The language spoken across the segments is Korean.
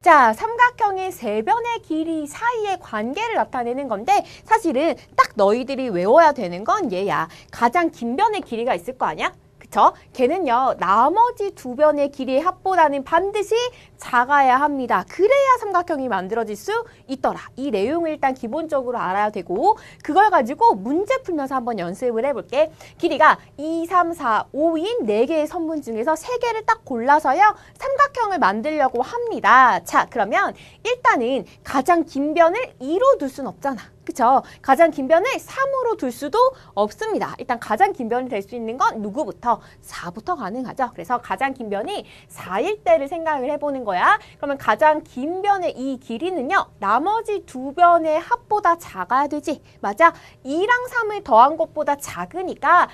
자, 삼각형의 세 변의 길이 사이의 관계를 나타내는 건데 사실은 딱 너희들이 외워야 되는 건 얘야. 가장 긴 변의 길이가 있을 거 아니야? 그쵸? 걔는요, 나머지 두 변의 길이의 합보다는 반드시 작아야 합니다. 그래야 삼각형이 만들어질 수 있더라. 이 내용을 일단 기본적으로 알아야 되고 그걸 가지고 문제 풀면서 한번 연습을 해볼게. 길이가 2, 3, 4, 5인 4개의 선분 중에서 3개를 딱 골라서요, 삼각형을 만들려고 합니다. 자, 그러면 일단은 가장 긴 변을 2로 둘 순 없잖아. 그쵸? 가장 긴 변을 3으로 둘 수도 없습니다. 일단 가장 긴 변이 될 수 있는 건 누구부터? 4부터 가능하죠. 그래서 가장 긴 변이 4일 때를 생각을 해보는 거야. 그러면 가장 긴 변의 이 길이는요, 나머지 두 변의 합보다 작아야 되지. 맞아? 2랑 3을 더한 것보다 작으니까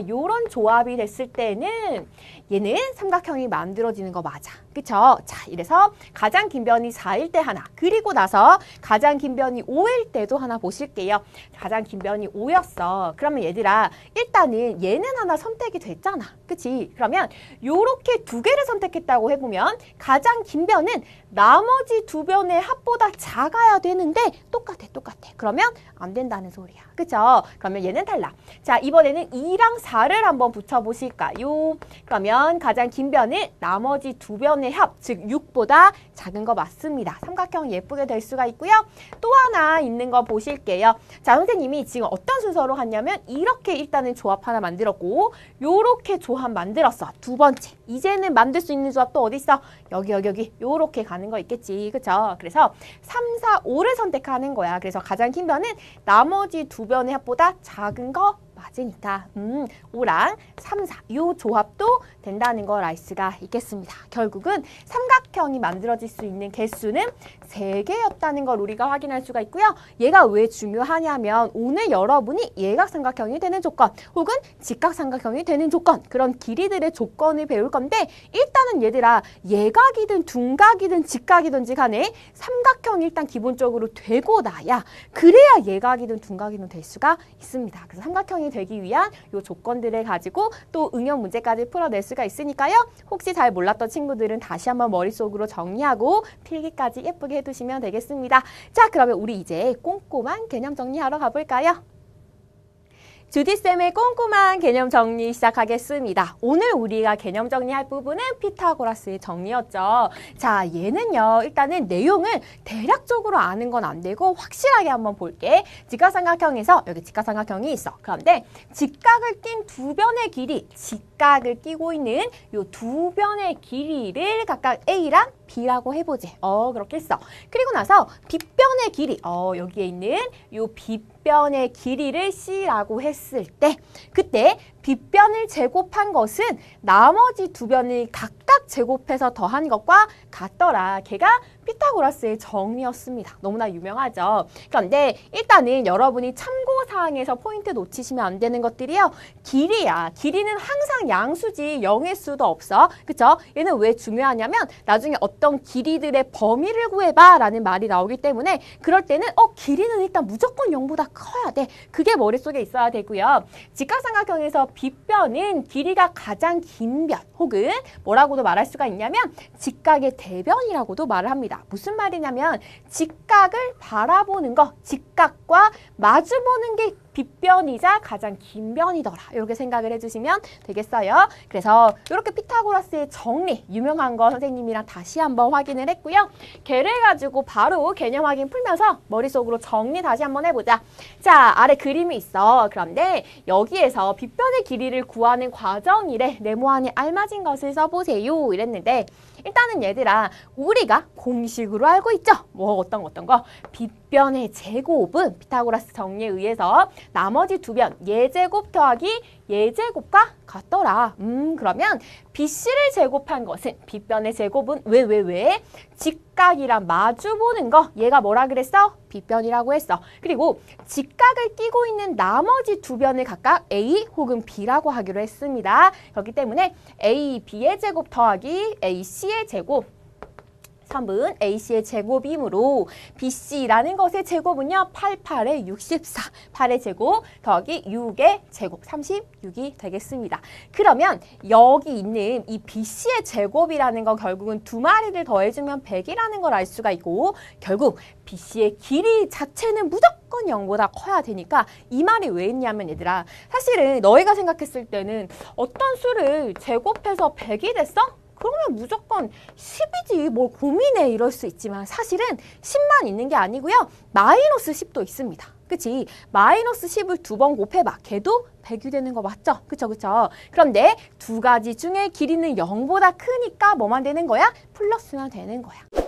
요런 조합이 됐을 때는 얘는 삼각형이 만들어지는 거 맞아. 그쵸? 자, 이래서 가장 긴 변이 4일 때 하나, 그리고 나서 가장 긴 변이 5일 때도 하나 보실게요. 가장 긴 변이 5였어. 그러면 얘들아, 일단은 얘는 하나 선택이 됐잖아. 그치? 그러면 요렇게 두 개를 선택했다고 해보면 가장 긴 변은 나머지 두 변의 합보다 작아야 되는데 똑같아. 그러면 안 된다는 소리야. 그쵸? 그러면 얘는 탈락. 자, 이번에는 2랑 4를 한번 붙여보실까요? 그러면 가장 긴 변은 나머지 두 변의 합, 즉 6보다 작은 거 맞습니다. 삼각형 예쁘게 될 수가 있고요. 또 하나 있는 거 보실게요. 자, 선생님이 지금 어떤 순서로 하냐면 이렇게 일단은 조합 하나 만들었고 요렇게 조합 만들었어. 두 번째. 이제는 만들 수 있는 조합 또 어디 있어? 여기 요렇게 가는 거 있겠지. 그쵸? 그래서 3, 4, 5를 선택하는 거야. 그래서 가장 긴 변은 나머지 두 변의 합보다 작은 거 맞으니까 5랑 3, 4 이 조합도 된다는 걸 알 수가 있겠습니다. 결국은 삼각형이 만들어질 수 있는 개수는 3개였다는 걸 우리가 확인할 수가 있고요. 얘가 왜 중요하냐면 오늘 여러분이 예각삼각형이 되는 조건 혹은 직각삼각형이 되는 조건, 그런 길이들의 조건을 배울 건데 일단은 얘들아, 예각이든 둔각이든 직각이든지 간에 삼각형이 일단 기본적으로 되고 나야 그래야 예각이든 둔각이든 될 수가 있습니다. 그래서 삼각형이 되기 위한 요 조건들을 가지고 또 응용 문제까지 풀어낼 수가 있으니까요. 혹시 잘 몰랐던 친구들은 다시 한번 머릿속으로 정리하고 필기까지 예쁘게 해두시면 되겠습니다. 자, 그러면 우리 이제 꼼꼼한 개념 정리하러 가볼까요? 주디쌤의 꼼꼼한 개념 정리 시작하겠습니다. 오늘 우리가 개념 정리할 부분은 피타고라스의 정리였죠. 자, 얘는요, 일단은 내용을 대략적으로 아는 건 안 되고 확실하게 한번 볼게. 직각삼각형에서 여기 직각삼각형이 있어. 그런데 직각을 낀 두 변의 길이, 직각을 끼고 있는 요 두 변의 길이를 각각 A랑 B라고 해보지. 그렇게 했어. 그리고 나서 빗변의 길이, 여기에 있는 요 빗변의 길이를 C라고 했을 때, 그때 빗변을 제곱한 것은 나머지 두 변을 각각 제곱해서 더한 것과 같더라. 걔가 피타고라스의 정리였습니다. 너무나 유명하죠. 그런데 일단은 여러분이 참고사항에서 포인트 놓치시면 안 되는 것들이요. 길이야. 길이는 항상 양수지 0의 수도 없어. 그쵸? 얘는 왜 중요하냐면 나중에 어떤 길이들의 범위를 구해봐 라는 말이 나오기 때문에 그럴 때는 길이는 일단 무조건 0보다 커야 돼. 그게 머릿속에 있어야 되고요. 직각삼각형에서 빗변은 길이가 가장 긴 변 혹은 뭐라고도 말할 수가 있냐면 직각의 대변이라고도 말을 합니다. 무슨 말이냐면 직각을 바라보는 거, 직각과 마주보는 게 빗변이자 가장 긴 변이더라. 이렇게 생각을 해주시면 되겠어요. 그래서 이렇게 피타고라스의 정리, 유명한 거 선생님이랑 다시 한번 확인을 했고요. 걔를 가지고 바로 개념 확인 풀면서 머릿속으로 정리 다시 한번 해보자. 자, 아래 그림이 있어. 그런데 여기에서 빗변의 길이를 구하는 과정이래. 네모안에 알맞은 것을 써보세요. 이랬는데 일단은 얘들아, 우리가 공식으로 알고 있죠? 어떤 거? 빗변의 제곱은 피타고라스 정리에 의해서 나머지 두 변, 예제곱 더하기 예제곱과 같더라. 그러면 BC를 제곱한 것은 빗변의 제곱은 왜? 직각이랑 마주보는 거, 얘가 뭐라 그랬어? 빗변이라고 했어. 그리고 직각을 끼고 있는 나머지 두 변을 각각 A 혹은 B라고 하기로 했습니다. 그렇기 때문에 A, B의 제곱 더하기 A, C의 제곱, 3은 AC의 제곱이므로 BC라는 것의 제곱은요. 88에 64, 8의 제곱 더하기 6의 제곱, 36이 되겠습니다. 그러면 여기 있는 이 BC의 제곱이라는 거 결국은 두 마리를 더해주면 100이라는 걸 알 수가 있고 결국 BC의 길이 자체는 무조건 0보다 커야 되니까 이 말이 왜 있냐면 얘들아 사실은 너희가 생각했을 때는 어떤 수를 제곱해서 100이 됐어? 그러면 무조건 10이지 뭘 고민해 이럴 수 있지만 사실은 10만 있는 게 아니고요. 마이너스 10도 있습니다. 그치? 마이너스 10을 두 번 곱해봐. 걔도 100이 되는 거 맞죠? 그쵸? 그런데 두 가지 중에 길이는 0보다 크니까 뭐만 되는 거야? 플러스만 되는 거야.